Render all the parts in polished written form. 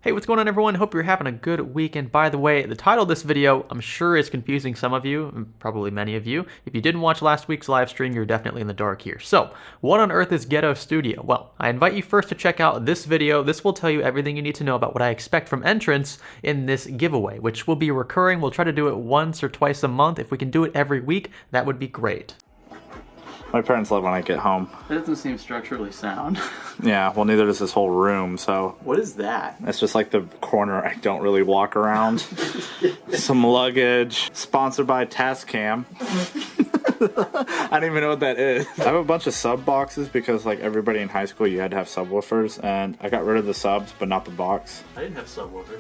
Hey, what's going on everyone? Hope you're having a good weekend. By the way, the title of this video, I'm sure is confusing some of you, and probably many of you. If you didn't watch last week's live stream, you're definitely in the dark here. So, what on earth is Ghetto Studio? Well, I invite you first to check out this video. This will tell you everything you need to know about what I expect from entrants in this giveaway, which will be recurring. We'll try to do it once or twice a month. If we can do it every week, that would be great. My parents love when I get home. That doesn't seem structurally sound. Yeah, well, neither does this whole room, so... What is that? It's just like the corner I don't really walk around. Some luggage. Sponsored by Tascam. I don't even know what that is. I have a bunch of sub boxes because, like, everybody in high school, you had to have subwoofers, and I got rid of the subs, but not the box. I didn't have subwoofers.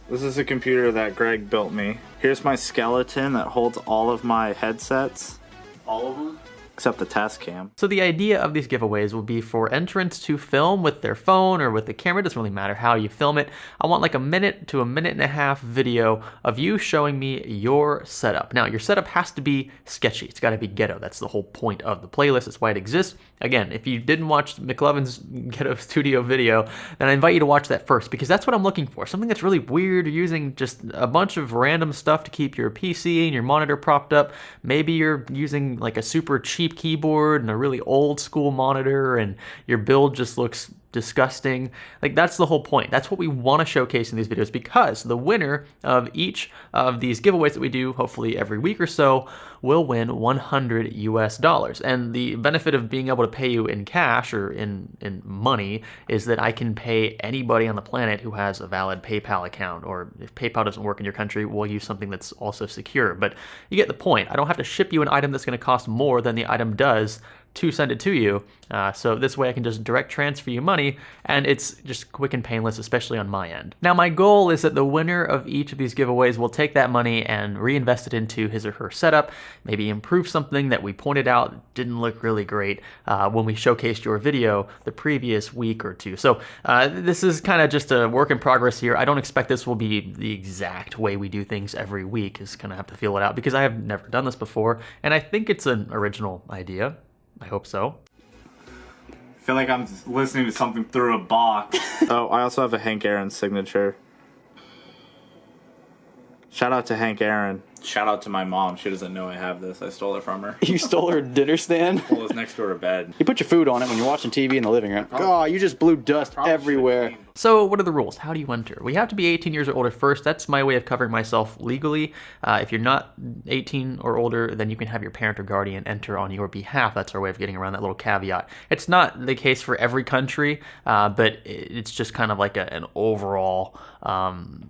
This is a computer that Greg built me. Here's my skeleton that holds all of my headsets. All of them? Except the Tascam. So the idea of these giveaways will be for entrants to film with their phone or with the camera. It doesn't really matter how you film it. I want like a minute to a minute and a half video of you showing me your setup. Now, your setup has to be sketchy. It's got to be ghetto. That's the whole point of the playlist. That's why it exists. Again, if you didn't watch McLovin's Ghetto Studio video, then I invite you to watch that first because that's what I'm looking for. Something that's really weird. You're using just a bunch of random stuff to keep your PC and your monitor propped up. Maybe you're using like a super cheap keyboard and a really old school monitor and your build just looks disgusting. Like, that's the whole point. That's what we want to showcase in these videos because the winner of each of these giveaways that we do, hopefully every week or so, will win $100 US. And the benefit of being able to pay you in cash or in money is that I can pay anybody on the planet who has a valid PayPal account, or if PayPal doesn't work in your country, we'll use something that's also secure. But you get the point. I don't have to ship you an item that's going to cost more than the item does to send it to you. So this way I can just direct transfer you money, and it's just quick and painless, especially on my end. Now, my goal is that the winner of each of these giveaways will take that money and reinvest it into his or her setup, maybe improve something that we pointed out didn't look really great when we showcased your video the previous week or two. So this is kind of just a work in progress here. I don't expect this will be the exact way we do things every week. Just kind of have to feel it out because I have never done this before, and I think it's an original idea. I hope so. I feel like I'm listening to something through a box. Oh, I also have a Hank Aaron signature. Shout out to Hank Aaron. Shout out to my mom. She doesn't know I have this. I stole it from her. You stole her dinner stand? Well, it's next to her bed. You put your food on it when you're watching TV in the living room. Oh, you just blew dust everywhere. So what are the rules? How do you enter? We have to be 18 years or older first. That's my way of covering myself legally. If you're not 18 or older, then you can have your parent or guardian enter on your behalf. That's our way of getting around that little caveat. It's not the case for every country, but it's just kind of like an overall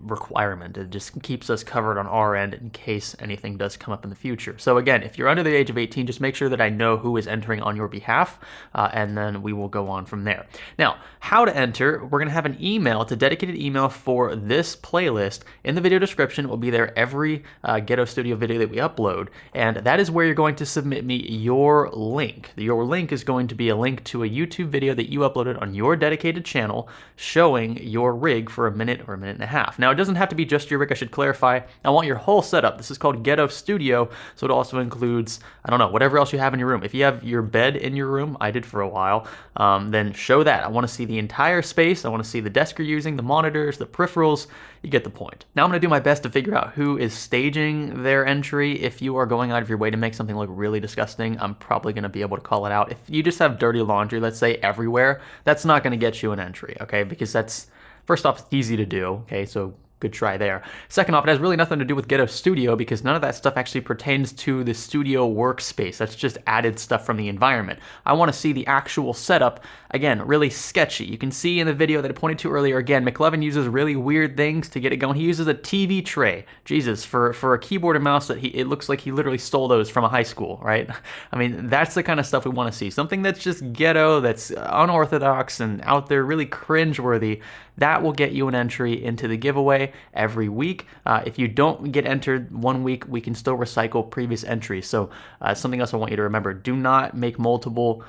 requirement. It just keeps us covered on our end in case anything does come up in the future. So again, if you're under the age of 18, just make sure that I know who is entering on your behalf, and then we will go on from there. Now, how to enter, we're going to have an email. It's a dedicated email for this playlist. In the video description, it will be there every Ghetto Studio video that we upload, and that is where you're going to submit me your link. Your link is going to be a link to a YouTube video that you uploaded on your dedicated channel showing your rig for a minute or a minute and a half. Now, it doesn't have to be just your rig, I should clarify. I want your whole setup. This is called Ghetto Studio, so it also includes, I don't know, whatever else you have in your room. If you have your bed in your room, I did for a while, then show that. I want to see the entire space. I want to see the desk you're using, the monitors, the peripherals. You get the point. Now I'm going to do my best to figure out who is staging their entry. If you are going out of your way to make something look really disgusting, I'm probably going to be able to call it out. If you just have dirty laundry, let's say everywhere, that's not going to get you an entry, okay? Because that's, first off, it's easy to do, okay? So good try there. Second off, it has really nothing to do with Ghetto Studio because none of that stuff actually pertains to the studio workspace. That's just added stuff from the environment. I want to see the actual setup, again, really sketchy. You can see in the video that I pointed to earlier, again, McLovin uses really weird things to get it going. He uses a TV tray. Jesus, for a keyboard and mouse, that it looks like he literally stole those from a high school, right? I mean, that's the kind of stuff we want to see. Something that's just ghetto, that's unorthodox and out there, really cringeworthy. That will get you an entry into the giveaway every week. If you don't get entered one week, we can still recycle previous entries. So something else I want you to remember, do not make multiple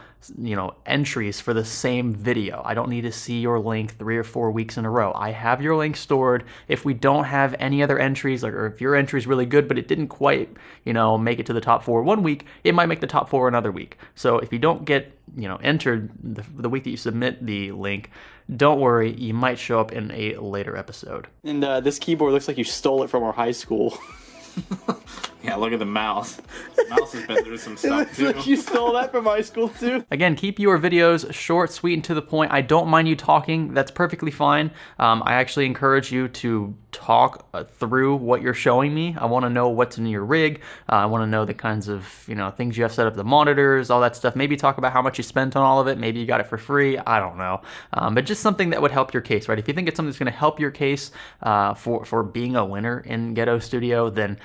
entries for the same video. I don't need to see your link 3 or 4 weeks in a row. I have your link stored. If we don't have any other entries, or if your entry is really good but it didn't quite make it to the top 4 one week, it might make the top 4 another week. So if you don't get entered the week that you submit the link, don't worry, you might show up in a later episode. And this keyboard looks like you stole it from our high school. Yeah, look at the mouse. The mouse has been through some stuff too. Like you stole that from high school too. Again, keep your videos short, sweet, and to the point. I don't mind you talking. That's perfectly fine. I actually encourage you to talk through what you're showing me. I want to know what's in your rig. I want to know the kinds of things you have set up, the monitors, all that stuff. Maybe talk about how much you spent on all of it. Maybe you got it for free. I don't know. But just something that would help your case, right? If you think it's something that's going to help your case for being a winner in Ghetto Studio, then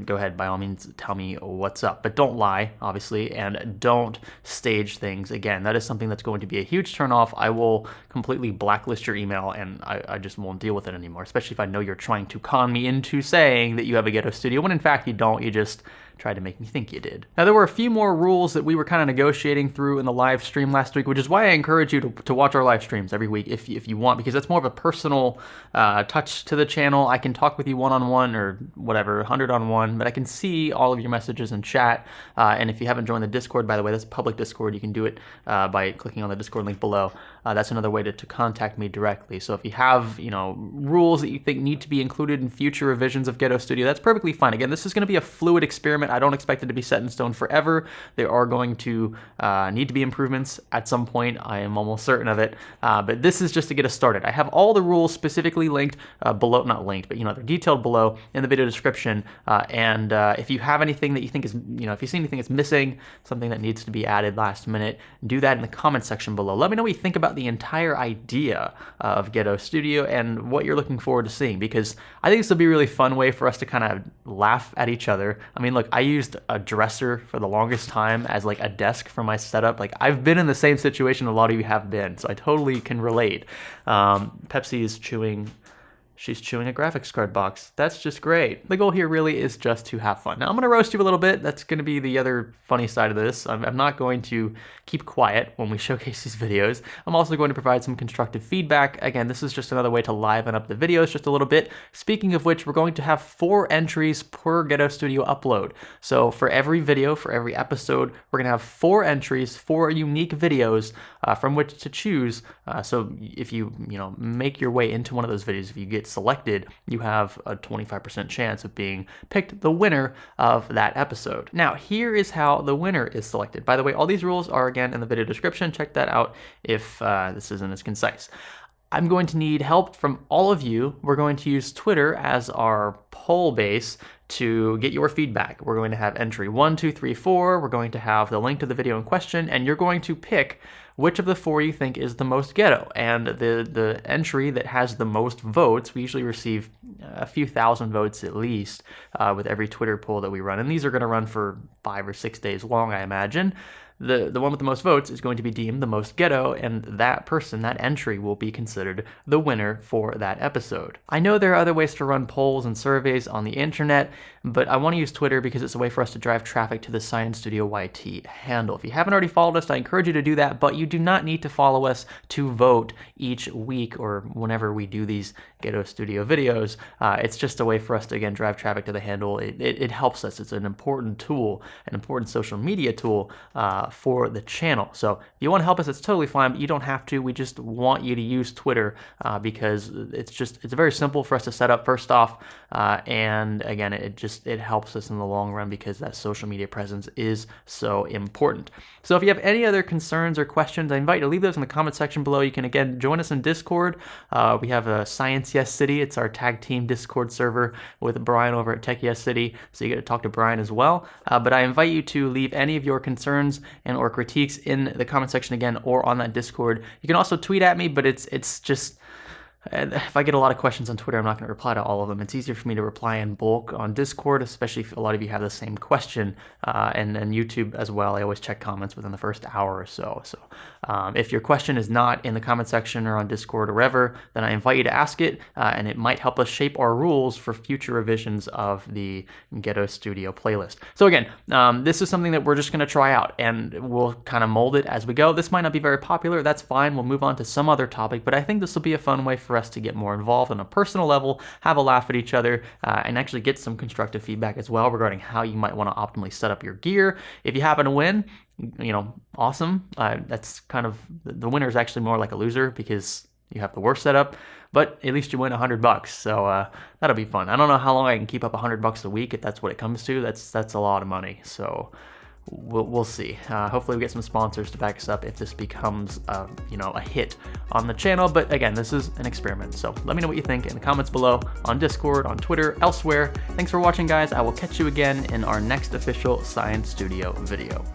go ahead, by all means, tell me what's up. But don't lie, obviously, and don't stage things. Again, that is something that's going to be a huge turnoff. I will completely blacklist your email, and I just won't deal with it anymore, especially if I know you're trying to con me into saying that you have a Ghetto Studio, when in fact you don't. You just tried to make me think you did. Now, there were a few more rules that we were kind of negotiating through in the live stream last week, which is why I encourage you to watch our live streams every week if you want, because that's more of a personal touch to the channel. I can talk with you one-on-one or whatever, 100-on-1, but I can see all of your messages in chat. And if you haven't joined the Discord, by the way, that's a public Discord. You can do it by clicking on the Discord link below. That's another way to contact me directly. So if you have rules that you think need to be included in future revisions of Ghetto Studio, that's perfectly fine. Again, this is going to be a fluid experiment. I don't expect it to be set in stone forever. There are going to need to be improvements at some point. I am almost certain of it. But this is just to get us started. I have all the rules specifically linked below, not linked, but they're detailed below in the video description. And if you have anything that you think is, if you see anything that's missing, something that needs to be added last minute, do that in the comment section below. Let me know what you think about the entire idea of Ghetto Studio and what you're looking forward to seeing, because I think this will be a really fun way for us to kind of laugh at each other. I mean, look, I used a dresser for the longest time as like a desk for my setup. Like, I've been in the same situation a lot of you have been, so I totally can relate. Pepsi is chewing. She's chewing a graphics card box. That's just great. The goal here really is just to have fun. Now, I'm going to roast you a little bit. That's going to be the other funny side of this. I'm not going to keep quiet when we showcase these videos. I'm also going to provide some constructive feedback. Again, this is just another way to liven up the videos just a little bit. Speaking of which, we're going to have 4 entries per Ghetto Studio upload. So for every video, for every episode, we're going to have 4 entries, 4 unique videos from which to choose. So if you make your way into one of those videos, if you get selected, you have a 25% chance of being picked the winner of that episode. Now, here is how the winner is selected. By the way, all these rules are again in the video description. Check that out if this isn't as concise. I'm going to need help from all of you. We're going to use Twitter as our poll base to get your feedback. We're going to have entry 1, 2, 3, 4. We're going to have the link to the video in question, and you're going to pick which of the 4 you think is the most ghetto. And the entry that has the most votes, we usually receive a few thousand votes at least with every Twitter poll that we run. And these are going to run for 5 or 6 days long, I imagine. The one with the most votes is going to be deemed the most ghetto, and that person, that entry, will be considered the winner for that episode. I know there are other ways to run polls and surveys on the internet, but I want to use Twitter because it's a way for us to drive traffic to the Science Studio YT handle. If you haven't already followed us, I encourage you to do that, but you do not need to follow us to vote each week or whenever we do these Ghetto Studio videos. It's just a way for us to, again, drive traffic to the handle. It helps us. It's an important tool, an important social media tool for the channel. So if you want to help us, it's totally fine, but you don't have to. We just want you to use Twitter because it's very simple for us to set up first off. And again, it helps us in the long run because that social media presence is so important. So if you have any other concerns or questions, I invite you to leave those in the comment section below. You can, again, join us in Discord. We have a Science Yes City. It's our tag team Discord server with Brian over at Tech Yes City. So you get to talk to Brian as well. But I invite you to leave any of your concerns and or critiques in the comment section again or on that Discord. You can also tweet at me, but it's just And if I get a lot of questions on Twitter, I'm not going to reply to all of them. It's easier for me to reply in bulk on Discord, especially if a lot of you have the same question, and YouTube as well. I always check comments within the first hour or so. So if your question is not in the comment section or on Discord or wherever, then I invite you to ask it, and it might help us shape our rules for future revisions of the Ghetto Studio playlist. So again, this is something that we're just going to try out, and we'll kind of mold it as we go. This might not be very popular. That's fine. We'll move on to some other topic, but I think this will be a fun way for us to get more involved on a personal level, have a laugh at each other, and actually get some constructive feedback as well regarding how you might want to optimally set up your gear. If you happen to win, awesome. That's kind of, the winner is actually more like a loser because you have the worst setup, but at least you win $100. So that'll be fun. I don't know how long I can keep up $100 a week if that's what it comes to. That's a lot of money. So we'll see. Hopefully we get some sponsors to back us up if this becomes a hit on the channel. But again, this is an experiment. So let me know what you think in the comments below, on Discord, on Twitter, elsewhere. Thanks for watching, guys. I will catch you again in our next official Science Studio video.